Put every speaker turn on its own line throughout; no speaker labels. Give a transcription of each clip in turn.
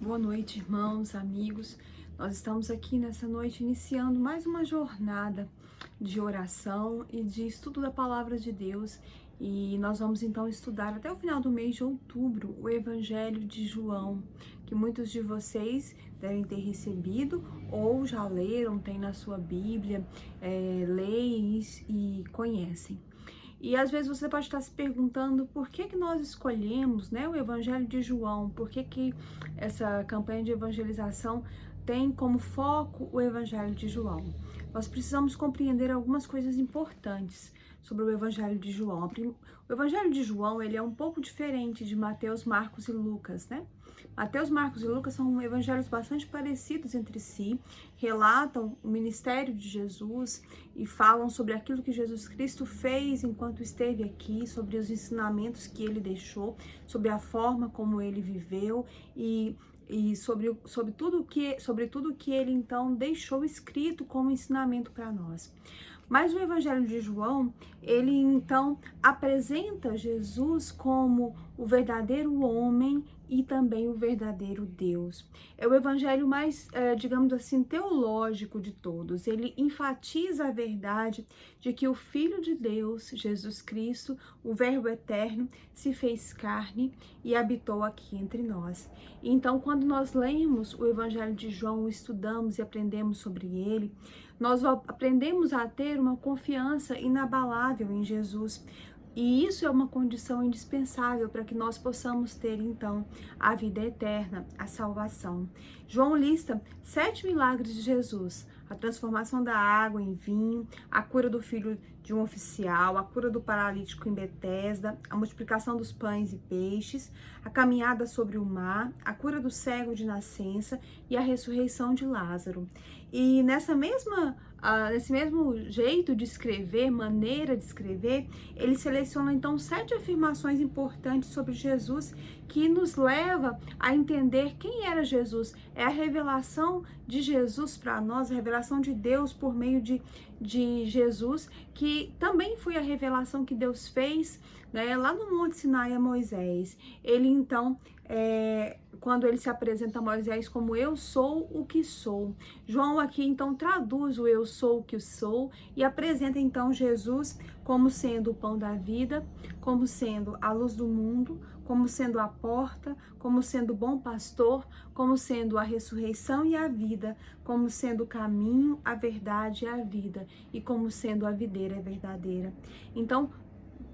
Boa noite, irmãos, amigos. Nós estamos aqui nessa noite iniciando mais uma jornada de oração e de estudo da palavra de Deus. E nós vamos então estudar até o final do mês de outubro o Evangelho de João, que muitos de vocês devem ter recebido ou já leram, tem na sua Bíblia, leem e conhecem. E às vezes você pode estar se perguntando por que nós escolhemos, o Evangelho de João, por que essa campanha de evangelização tem como foco o Evangelho de João. Nós precisamos compreender algumas coisas importantes sobre o Evangelho de João. O Evangelho de João, ele é um pouco diferente de Mateus, Marcos e Lucas, né? Mateus, Marcos e Lucas são evangelhos bastante parecidos entre si, relatam o ministério de Jesus e falam sobre aquilo que Jesus Cristo fez enquanto esteve aqui, sobre os ensinamentos que ele deixou, sobre a forma como ele viveu e sobre tudo que ele então deixou escrito como ensinamento para nós. Mas o Evangelho de João, ele então apresenta Jesus como o verdadeiro homem e também o verdadeiro Deus. É o evangelho mais, digamos assim, teológico de todos. Ele enfatiza a verdade de que o Filho de Deus, Jesus Cristo, o Verbo eterno, se fez carne e habitou aqui entre nós. Então, quando nós lemos o Evangelho de João, estudamos e aprendemos sobre ele, nós aprendemos a ter uma confiança inabalável em Jesus. E isso é uma condição indispensável para que nós possamos ter, então, a vida eterna, a salvação. João lista 7 milagres de Jesus: a transformação da água em vinho, a cura do filho de um oficial, a cura do paralítico em Betesda, a multiplicação dos pães e peixes, a caminhada sobre o mar, a cura do cego de nascença e a ressurreição de Lázaro. E nesse mesmo jeito de escrever, maneira de escrever, ele seleciona então 7 afirmações importantes sobre Jesus que nos leva a entender quem era Jesus. É a revelação de Jesus para nós, a revelação de Deus por meio de Jesus, que também foi a revelação que Deus fez, lá no Monte Sinai a Moisés. Ele então, quando ele se apresenta a Moisés como eu sou o que sou. João aqui então traduz o eu sou o que sou e apresenta então Jesus como sendo o pão da vida, como sendo a luz do mundo, como sendo a porta, como sendo o bom pastor, como sendo a ressurreição e a vida, como sendo o caminho, a verdade e a vida, e como sendo a videira verdadeira. Então,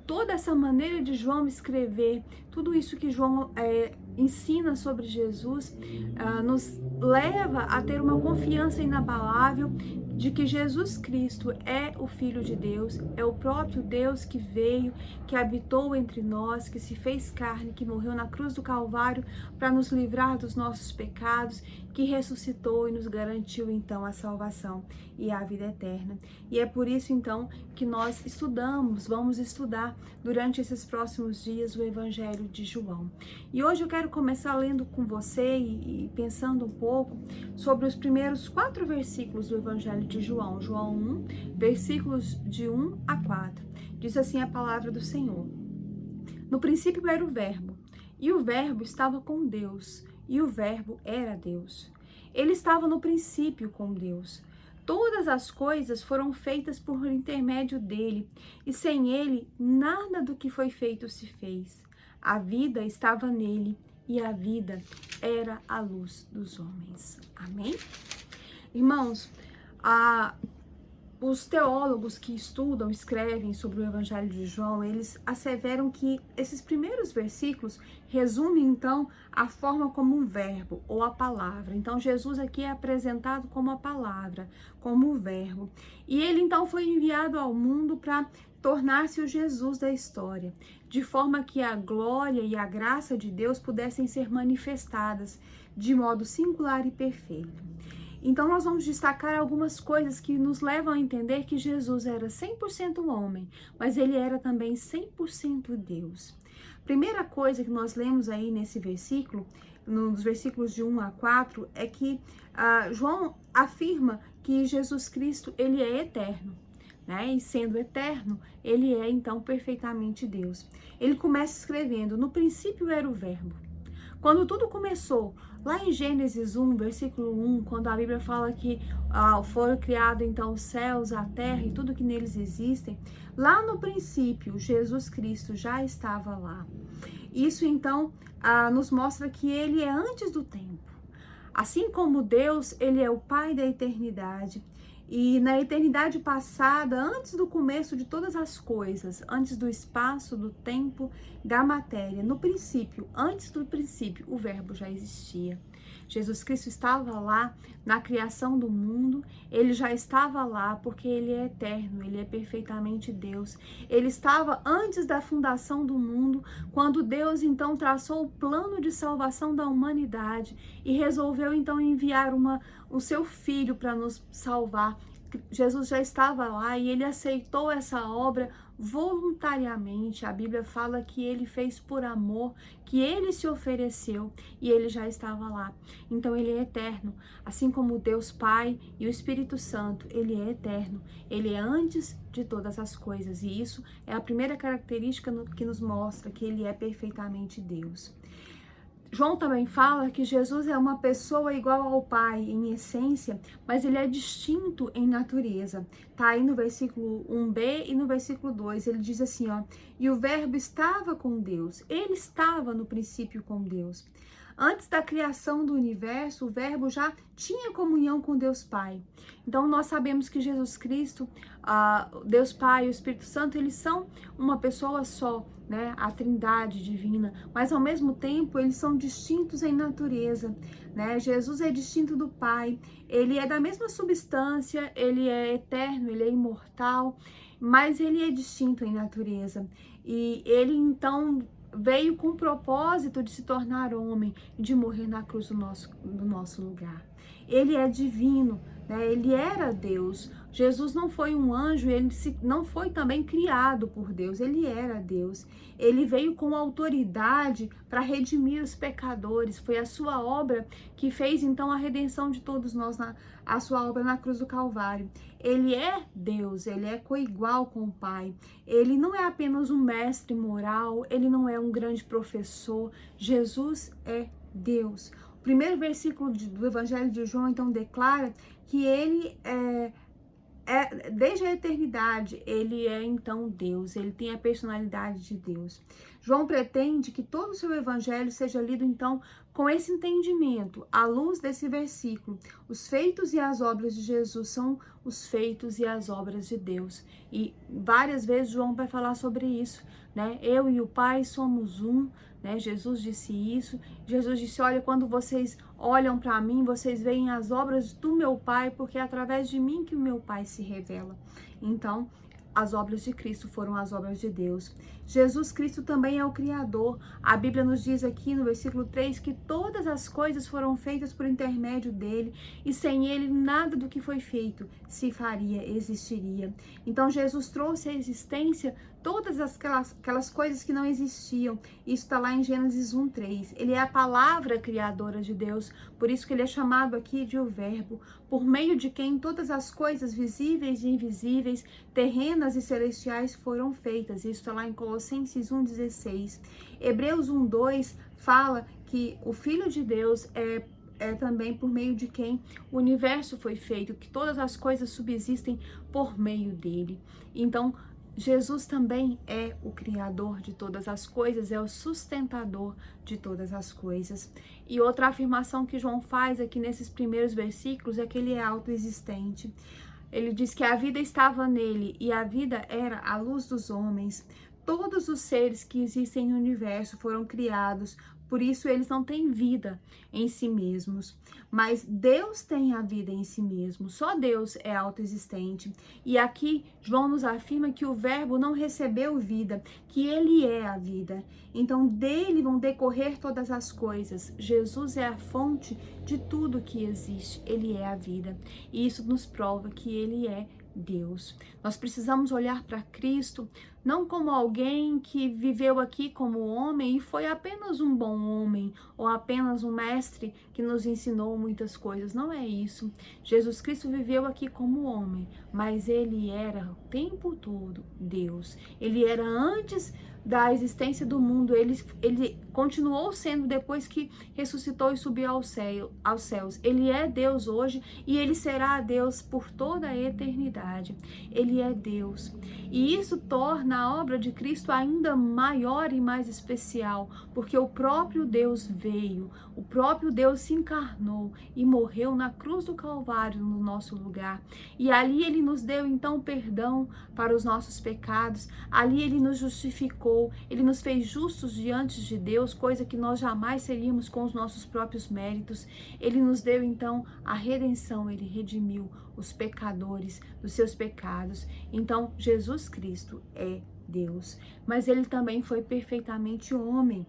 toda essa maneira de João escrever, tudo isso que João ensina sobre Jesus, nos leva a ter uma confiança inabalável de que Jesus Cristo é o Filho de Deus, é o próprio Deus que veio, que habitou entre nós, que se fez carne, que morreu na cruz do Calvário para nos livrar dos nossos pecados, que ressuscitou e nos garantiu então a salvação e a vida eterna. E é por isso então que nós vamos estudar durante esses próximos dias o Evangelho de João. E hoje eu quero começar lendo com você e pensando um pouco sobre os primeiros 4 versículos do Evangelho de João. João 1, versículos de 1 a 4. Diz assim a palavra do Senhor: No princípio era o Verbo, e o Verbo estava com Deus, e o Verbo era Deus. Ele estava no princípio com Deus. Todas as coisas foram feitas por intermédio dele, e sem ele nada do que foi feito se fez. A vida estava nele, e a vida era a luz dos homens. Amém? Irmãos, os teólogos que escrevem sobre o Evangelho de João, eles asseveram que esses primeiros versículos resumem, então, a forma como um verbo ou a palavra. Então, Jesus aqui é apresentado como a palavra, como o verbo. E ele, então, foi enviado ao mundo para tornar-se o Jesus da história, de forma que a glória e a graça de Deus pudessem ser manifestadas de modo singular e perfeito. Então, nós vamos destacar algumas coisas que nos levam a entender que Jesus era 100% homem, mas ele era também 100% Deus. Primeira coisa que nós lemos aí nesse versículo, nos versículos de 1 a 4, é que João afirma que Jesus Cristo, ele é eterno. E sendo eterno, ele é então perfeitamente Deus. Ele começa escrevendo: no princípio era o Verbo. Quando tudo começou, Lá em Gênesis 1, versículo 1, quando a Bíblia fala que foram criados então os céus, a terra e tudo que neles existem, lá no princípio, Jesus Cristo já estava lá. Isso então nos mostra que ele é antes do tempo. Assim como Deus, ele é o Pai da eternidade. E na eternidade passada, antes do começo de todas as coisas, antes do espaço, do tempo, da matéria, no princípio, antes do princípio, o Verbo já existia. Jesus Cristo estava lá na criação do mundo, ele já estava lá porque ele é eterno, ele é perfeitamente Deus. Ele estava antes da fundação do mundo, quando Deus então traçou o plano de salvação da humanidade e resolveu então enviar o seu Filho para nos salvar. Jesus já estava lá e ele aceitou essa obra voluntariamente. A Bíblia fala que ele fez por amor, que ele se ofereceu e ele já estava lá. Então ele é eterno, assim como Deus Pai e o Espírito Santo, ele é eterno. Ele é antes de todas as coisas e isso é a primeira característica que nos mostra que ele é perfeitamente Deus. João também fala que Jesus é uma pessoa igual ao Pai em essência, mas ele é distinto em natureza. Tá aí no versículo 1b e no versículo 2, ele diz assim, ó: "E o Verbo estava com Deus, ele estava no princípio com Deus." Antes da criação do universo, o Verbo já tinha comunhão com Deus Pai. Então, nós sabemos que Jesus Cristo, Deus Pai e o Espírito Santo, eles são uma pessoa só, né? A Trindade divina. Mas, ao mesmo tempo, eles são distintos em natureza, né? Jesus é distinto do Pai. Ele é da mesma substância, ele é eterno, ele é imortal, mas ele é distinto em natureza. E ele, então, veio com o propósito de se tornar homem, de morrer na cruz do nosso lugar. Ele é divino, né? Ele era Deus. Jesus não foi um anjo, ele não foi também criado por Deus, ele era Deus. Ele veio com autoridade para redimir os pecadores. Foi a sua obra que fez então a redenção de todos nós, a sua obra na cruz do Calvário. Ele é Deus, ele é coigual com o Pai. Ele não é apenas um mestre moral, ele não é um grande professor. Jesus é Deus. O primeiro versículo do Evangelho de João, então, declara que ele desde a eternidade, ele é então Deus, ele tem a personalidade de Deus. João pretende que todo o seu evangelho seja lido então com esse entendimento, à luz desse versículo. Os feitos e as obras de Jesus são os feitos e as obras de Deus. E várias vezes João vai falar sobre isso, né? Eu e o Pai somos um, né? Jesus disse isso. Jesus disse, olha, quando vocês olham para mim, vocês veem as obras do meu Pai, porque é através de mim que o meu Pai se revela. Então, as obras de Cristo foram as obras de Deus. Jesus Cristo também é o Criador. A Bíblia nos diz aqui no versículo 3 que todas as coisas foram feitas por intermédio dele e sem ele nada do que foi feito se faria, existiria. Então Jesus trouxe à existência todas aquelas coisas que não existiam. Isso está lá em Gênesis 1:3. Ele é a palavra criadora de Deus, por isso que ele é chamado aqui de o Verbo, por meio de quem todas as coisas visíveis e invisíveis, terrenas e celestiais foram feitas. Isso está lá em Colossenses 1:16. Hebreus 1:2 fala que o Filho de Deus é também por meio de quem o universo foi feito, que todas as coisas subsistem por meio dele. Então, Jesus também é o Criador de todas as coisas, é o sustentador de todas as coisas. E outra afirmação que João faz aqui nesses primeiros versículos é que ele é autoexistente. Ele diz que a vida estava nele e a vida era a luz dos homens. Todos os seres que existem no universo foram criados, por isso eles não têm vida em si mesmos. Mas Deus tem a vida em si mesmo, só Deus é autoexistente. E aqui João nos afirma que o Verbo não recebeu vida, que ele é a vida. Então dele vão decorrer todas as coisas. Jesus é a fonte de tudo que existe, ele é a vida. E isso nos prova que ele é Deus. Nós precisamos olhar para Cristo não como alguém que viveu aqui como homem e foi apenas um bom homem ou apenas um mestre que nos ensinou muitas coisas. Não é isso. Jesus Cristo viveu aqui como homem, mas ele era o tempo todo Deus. Ele era antes da existência do mundo, ele continuou sendo depois que ressuscitou e subiu aos céus. Ele é Deus hoje e ele será Deus por toda a eternidade. Ele é Deus. E isso torna a obra de Cristo ainda maior e mais especial, porque o próprio Deus veio, o próprio Deus se encarnou e morreu na cruz do Calvário no nosso lugar. E ali ele nos deu então perdão para os nossos pecados, ali ele nos justificou, ele nos fez justos diante de Deus, coisa que nós jamais seríamos com os nossos próprios méritos. Ele nos deu então a redenção, ele redimiu os pecadores dos seus pecados. Então, Jesus Cristo é Deus, mas ele também foi perfeitamente homem,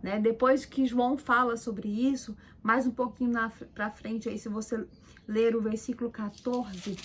né? Depois que João fala sobre isso, mais um pouquinho para frente aí, se você ler o versículo 14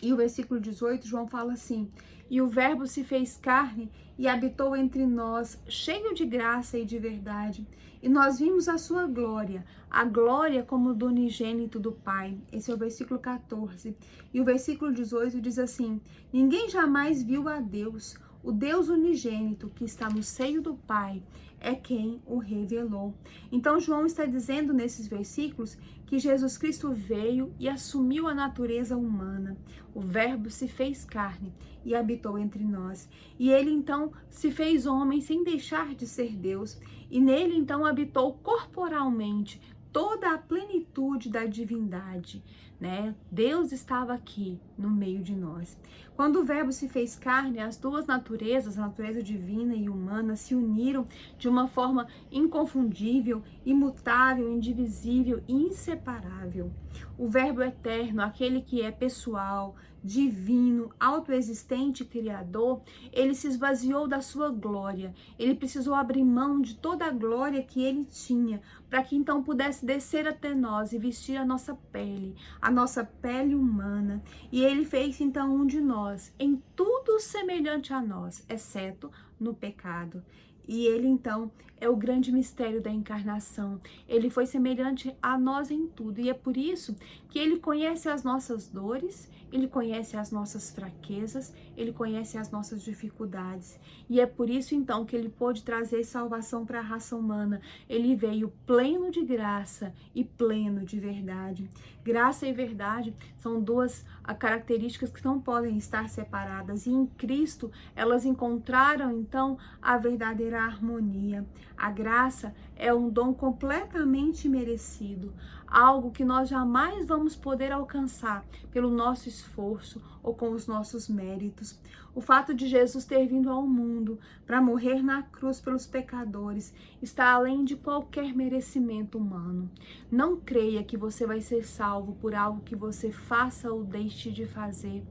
e o versículo 18, João fala assim: e o verbo se fez carne e habitou entre nós, cheio de graça e de verdade. E nós vimos a sua glória, a glória como do unigênito do Pai. Esse é o versículo 14. E o versículo 18 diz assim: ninguém jamais viu a Deus, o Deus unigênito que está no seio do Pai é quem o revelou. Então João está dizendo nesses versículos que Jesus Cristo veio e assumiu a natureza humana. O verbo se fez carne e habitou entre nós. E ele então se fez homem sem deixar de ser Deus. E nele então habitou corporalmente toda a plenitude da divindade, né? Deus estava aqui no meio de nós. Quando o verbo se fez carne, as duas naturezas, a natureza divina e humana, se uniram de uma forma inconfundível, imutável, indivisível e inseparável. O verbo eterno, aquele que é pessoal, divino, autoexistente e criador, ele se esvaziou da sua glória. Ele precisou abrir mão de toda a glória que ele tinha, para que então pudesse descer até nós e vestir a nossa pele humana. E ele fez então um de nós, em tudo semelhante a nós, exceto no pecado. E ele então é o grande mistério da encarnação. Ele foi semelhante a nós em tudo. E é por isso que ele conhece as nossas dores, ele conhece as nossas fraquezas, ele conhece as nossas dificuldades. E é por isso então que ele pôde trazer salvação para a raça humana. Ele veio pleno de graça e pleno de verdade. Graça e verdade são duas características que não podem estar separadas. E em Cristo elas encontraram então a verdadeira harmonia. A graça é um dom completamente merecido, algo que nós jamais vamos poder alcançar pelo nosso esforço ou com os nossos méritos. O fato de Jesus ter vindo ao mundo para morrer na cruz pelos pecadores está além de qualquer merecimento humano. Não creia que você vai ser salvo por algo que você faça ou deixe de fazer.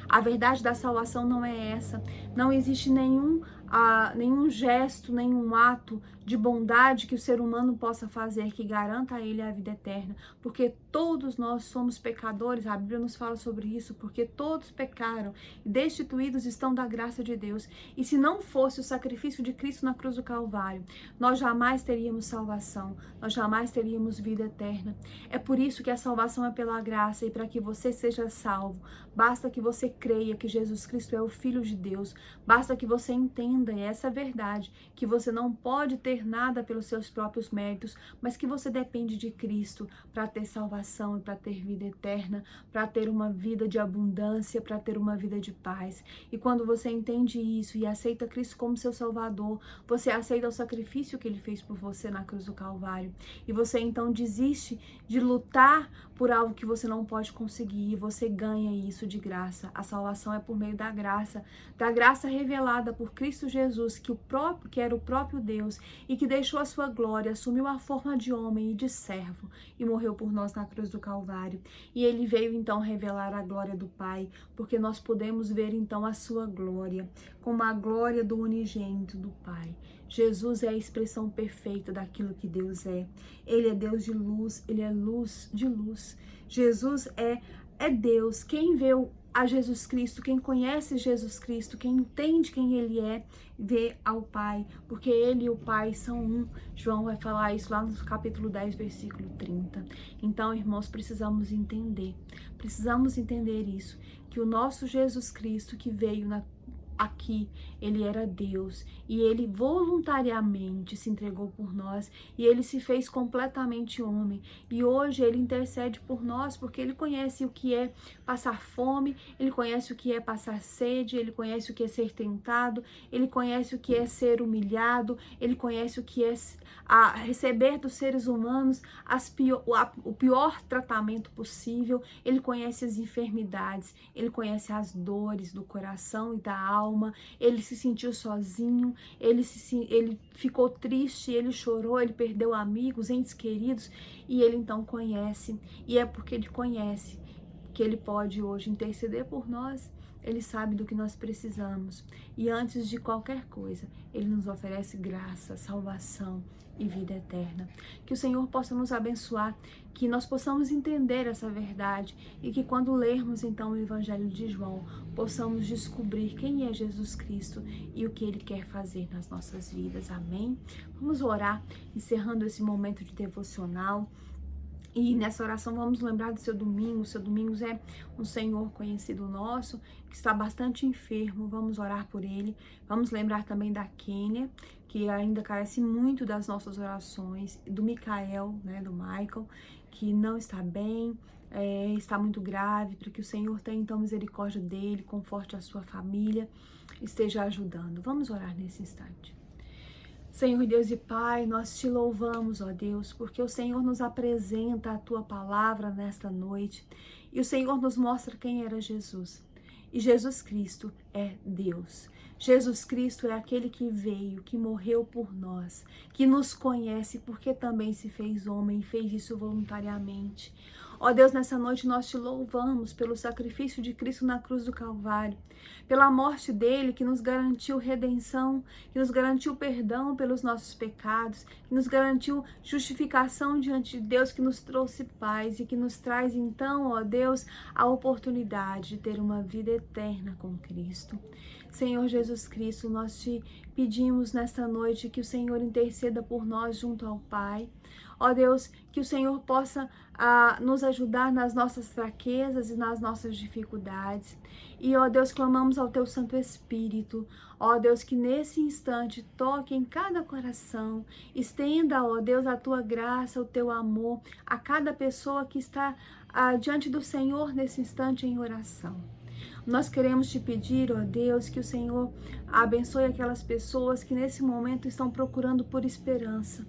A verdade da salvação não é essa. Não existe nenhum gesto, nenhum ato de bondade que o ser humano possa fazer que garanta a ele a vida eterna, porque todos nós somos pecadores. A Bíblia nos fala sobre isso, porque todos pecaram e destituídos estão da graça de Deus. E se não fosse o sacrifício de Cristo na cruz do Calvário, nós jamais teríamos salvação, nós jamais teríamos vida eterna. É por isso que a salvação é pela graça, e para que você seja salvo, basta que você creia que Jesus Cristo é o Filho de Deus, basta que você entenda essa verdade, que você não pode ter nada pelos seus próprios méritos, mas que você depende de Cristo para ter salvação e para ter vida eterna, para ter uma vida de abundância, para ter uma vida de paz. E quando você entende isso e aceita Cristo como seu Salvador, você aceita o sacrifício que ele fez por você na cruz do Calvário. E você então desiste de lutar por algo que você não pode conseguir, e você ganha isso de graça. A salvação é por meio da graça revelada por Cristo Jesus, que era o próprio Deus e que deixou a sua glória, assumiu a forma de homem e de servo e morreu por nós na cruz do Calvário. E ele veio então revelar a glória do Pai, porque nós podemos ver então a sua glória, como a glória do unigênito do Pai. Jesus é a expressão perfeita daquilo que Deus é. Ele é Deus de luz, ele é luz de luz. Jesus é Deus. Quem vê a Jesus Cristo, quem conhece Jesus Cristo, quem entende quem ele é, vê ao Pai, porque ele e o Pai são um. João vai falar isso lá no capítulo 10, versículo 30. Então, irmãos, precisamos entender isso, que o nosso Jesus Cristo que veio aqui ele era Deus e ele voluntariamente se entregou por nós e ele se fez completamente homem. E hoje ele intercede por nós porque ele conhece o que é passar fome, ele conhece o que é passar sede, ele conhece o que é ser tentado, ele conhece o que é ser humilhado, ele conhece o que é receber dos seres humanos o pior tratamento possível, ele conhece as enfermidades, ele conhece as dores do coração e da alma, ele se sentiu sozinho, ele ficou triste, ele chorou, ele perdeu amigos, entes queridos, e ele então conhece, e é porque ele conhece que ele pode hoje interceder por nós. Ele sabe do que nós precisamos e antes de qualquer coisa, ele nos oferece graça, salvação e vida eterna. Que o Senhor possa nos abençoar, que nós possamos entender essa verdade e que quando lermos então o Evangelho de João, possamos descobrir quem é Jesus Cristo e o que ele quer fazer nas nossas vidas. Amém? Vamos orar, encerrando esse momento de devocional. E nessa oração vamos lembrar do seu Domingos. O seu Domingos é um senhor conhecido nosso, que está bastante enfermo. Vamos orar por ele. Vamos lembrar também da Kênia, que ainda carece muito das nossas orações. Do Micael, do Michael, que não está bem, está muito grave, para que o Senhor tenha então misericórdia dele, conforte a sua família, esteja ajudando. Vamos orar nesse instante. Senhor Deus e Pai, nós te louvamos, ó Deus, porque o Senhor nos apresenta a Tua palavra nesta noite e o Senhor nos mostra quem era Jesus. E Jesus Cristo é Deus. Jesus Cristo é aquele que veio, que morreu por nós, que nos conhece porque também se fez homem e fez isso voluntariamente. Ó Deus, nessa noite nós te louvamos pelo sacrifício de Cristo na cruz do Calvário, pela morte dele que nos garantiu redenção, que nos garantiu perdão pelos nossos pecados, que nos garantiu justificação diante de Deus, que nos trouxe paz e que nos traz então, ó Deus, a oportunidade de ter uma vida eterna com Cristo. Senhor Jesus Cristo, nós te pedimos nesta noite que o Senhor interceda por nós junto ao Pai. Ó Deus, que o Senhor possa nos ajudar nas nossas fraquezas e nas nossas dificuldades. E, ó Deus, clamamos ao Teu Santo Espírito. Ó Deus, que nesse instante toque em cada coração. Estenda, ó Deus, a Tua graça, o Teu amor a cada pessoa que está diante do Senhor nesse instante em oração. Nós queremos te pedir, ó Deus, que o Senhor abençoe aquelas pessoas que nesse momento estão procurando por esperança,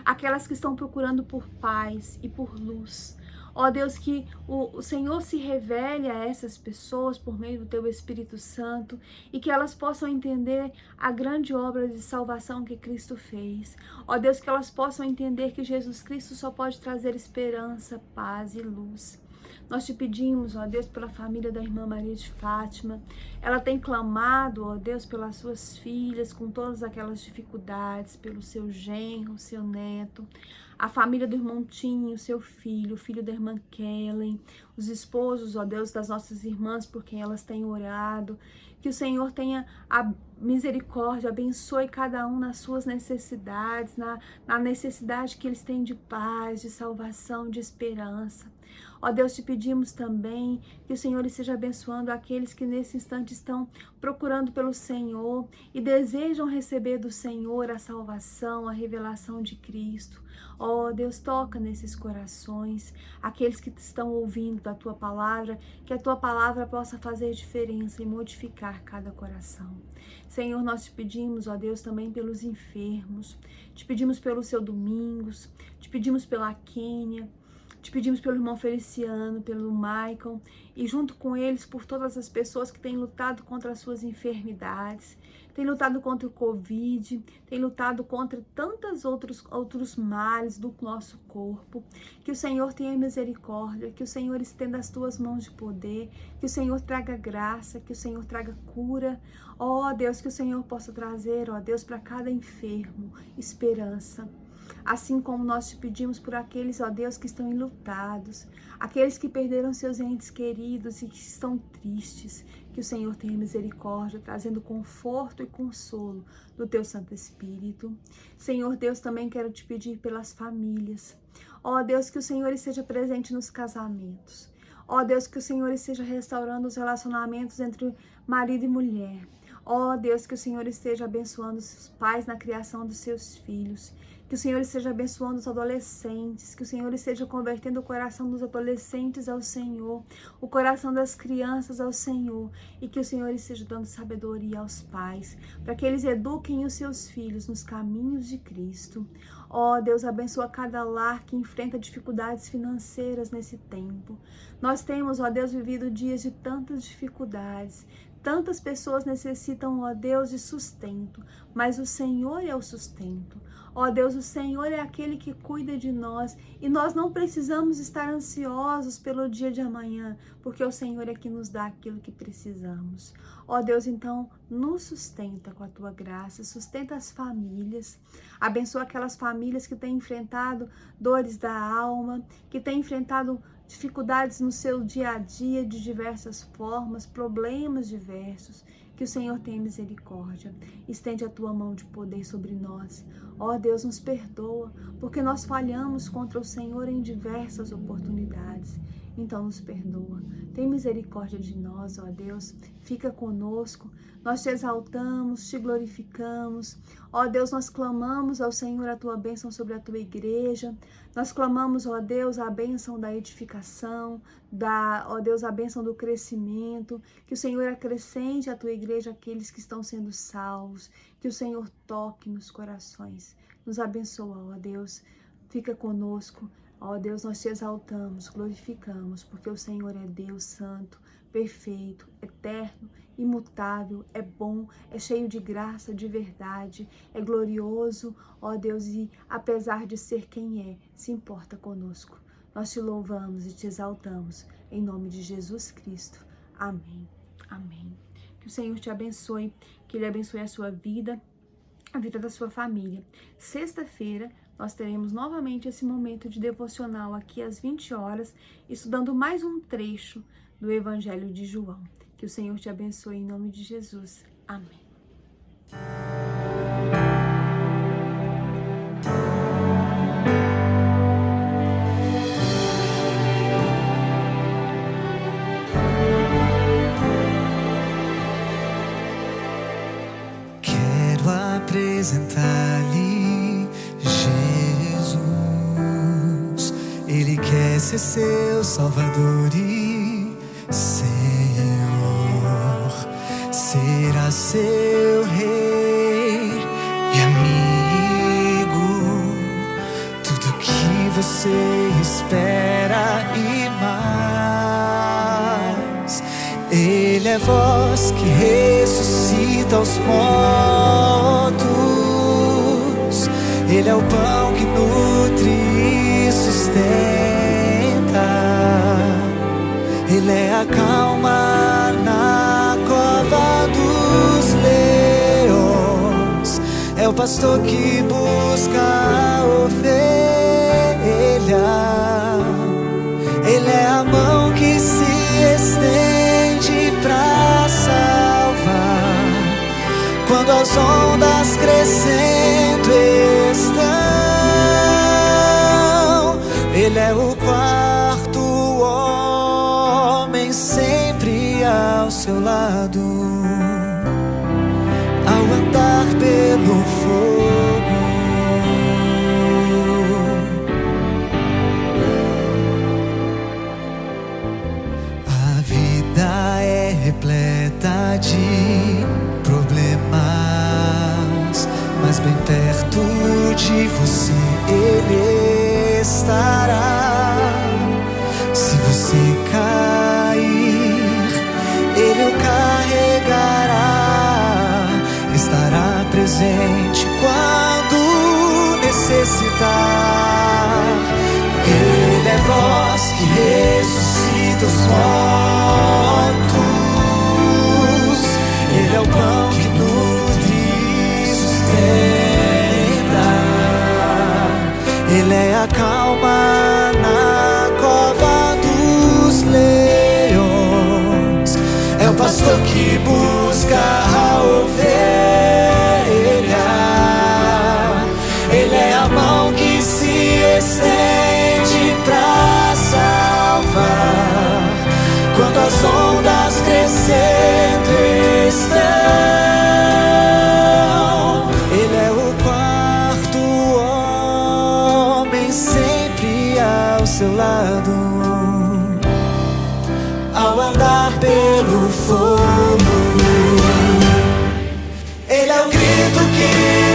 aquelas que estão procurando por paz e por luz. Ó Deus, que o Senhor se revele a essas pessoas por meio do Teu Espírito Santo e que elas possam entender a grande obra de salvação que Cristo fez. Ó Deus, que elas possam entender que Jesus Cristo só pode trazer esperança, paz e luz. Nós te pedimos, ó Deus, pela família da irmã Maria de Fátima. Ela tem clamado, ó Deus, pelas suas filhas, com todas aquelas dificuldades, pelo seu genro, seu neto, a família do irmão Tinho, seu filho, o filho da irmã Kellen, os esposos, ó Deus, das nossas irmãs por quem elas têm orado. Que o Senhor tenha a misericórdia, abençoe cada um nas suas necessidades, na necessidade que eles têm de paz, de salvação, de esperança. Ó Deus, te pedimos também que o Senhor esteja abençoando aqueles que nesse instante estão procurando pelo Senhor e desejam receber do Senhor a salvação, a revelação de Cristo. Ó Deus, toca nesses corações, aqueles que estão ouvindo da Tua palavra, que a Tua palavra possa fazer diferença e modificar cada coração. Senhor, nós te pedimos, ó Deus, também pelos enfermos, te pedimos pelo seu Domingos, te pedimos pela Kênia, te pedimos pelo irmão Feliciano, pelo Michael e junto com eles por todas as pessoas que têm lutado contra as suas enfermidades, têm lutado contra o Covid, têm lutado contra tantos outros males do nosso corpo. Que o Senhor tenha misericórdia, que o Senhor estenda as tuas mãos de poder, que o Senhor traga graça, que o Senhor traga cura. Ó Deus, que o Senhor possa trazer, ó Deus, para cada enfermo, esperança. Assim como nós te pedimos por aqueles, ó Deus, que estão enlutados, aqueles que perderam seus entes queridos e que estão tristes, que o Senhor tenha misericórdia, trazendo conforto e consolo do Teu Santo Espírito. Senhor Deus, também quero te pedir pelas famílias. Ó Deus, que o Senhor esteja presente nos casamentos. Ó Deus, que o Senhor esteja restaurando os relacionamentos entre marido e mulher. Ó Deus, que o Senhor esteja abençoando os pais na criação dos seus filhos. Que o Senhor esteja abençoando os adolescentes, que o Senhor esteja convertendo o coração dos adolescentes ao Senhor, o coração das crianças ao Senhor, e que o Senhor esteja dando sabedoria aos pais, para que eles eduquem os seus filhos nos caminhos de Cristo. Ó Deus, abençoa cada lar que enfrenta dificuldades financeiras nesse tempo. Nós temos, ó Deus, vivido dias de tantas dificuldades. Tantas pessoas necessitam, ó Deus, de sustento, mas o Senhor é o sustento. Ó Deus, o Senhor é aquele que cuida de nós e nós não precisamos estar ansiosos pelo dia de amanhã, porque o Senhor é que nos dá aquilo que precisamos. Ó Deus, então, nos sustenta com a Tua graça, sustenta as famílias, abençoa aquelas famílias que têm enfrentado dores da alma, que têm enfrentado dificuldades no seu dia a dia de diversas formas, problemas diversos. Que o Senhor tenha misericórdia, estende a Tua mão de poder sobre nós. Ó Deus, nos perdoa, porque nós falhamos contra o Senhor em diversas oportunidades. Então nos perdoa, tem misericórdia de nós, ó Deus, fica conosco, nós te exaltamos, te glorificamos. Ó Deus, nós clamamos ao Senhor a Tua bênção sobre a Tua igreja, nós clamamos, ó Deus, a bênção da edificação, ó Deus, a bênção do crescimento, que o Senhor acrescente à Tua igreja aqueles que estão sendo salvos, que o Senhor toque nos corações, nos abençoa, ó Deus, fica conosco. Ó Deus, nós te exaltamos, glorificamos, porque o Senhor é Deus santo, perfeito, eterno, imutável, é bom, é cheio de graça, de verdade, é glorioso, ó Deus, e apesar de ser quem é, se importa conosco. Nós te louvamos e te exaltamos, em nome de Jesus Cristo. Amém. Amém. Que o Senhor te abençoe, que Ele abençoe a sua vida, a vida da sua família. Sexta-feira, nós teremos novamente esse momento de devocional aqui às 20 horas, estudando mais um trecho do Evangelho de João. Que o Senhor te abençoe em nome de Jesus. Amém.
Quero apresentar-lhe Jesus. Ele quer ser seu Salvador e Senhor. Será seu Rei e amigo. Tudo que você espera e mais. Ele é voz que ressuscita os mortos. Ele é o pão que nutre e sustenta. Ele é a calma na cova dos leões. É o pastor que busca a ovelha. Ele é a mão que se estende pra salvar quando as ondas crescendo estão. Ele é o quarto homem sempre ao seu lado, ao andar pelo fogo. A vida é repleta de problemas, mas bem perto de você Ele estará. Se você cair, Ele o carregará. Estará presente quando necessitar. Ele é voz que ressuscita os mortos. Ele é o pão que nutre e sustenta. Ele é a calma na cova dos leões. É o pastor que busca a ovelha. Ele é a mão que se estende pra salvar quando as ondas crescendo estão. seu lado ao andar pelo fogo. Ele é o grito que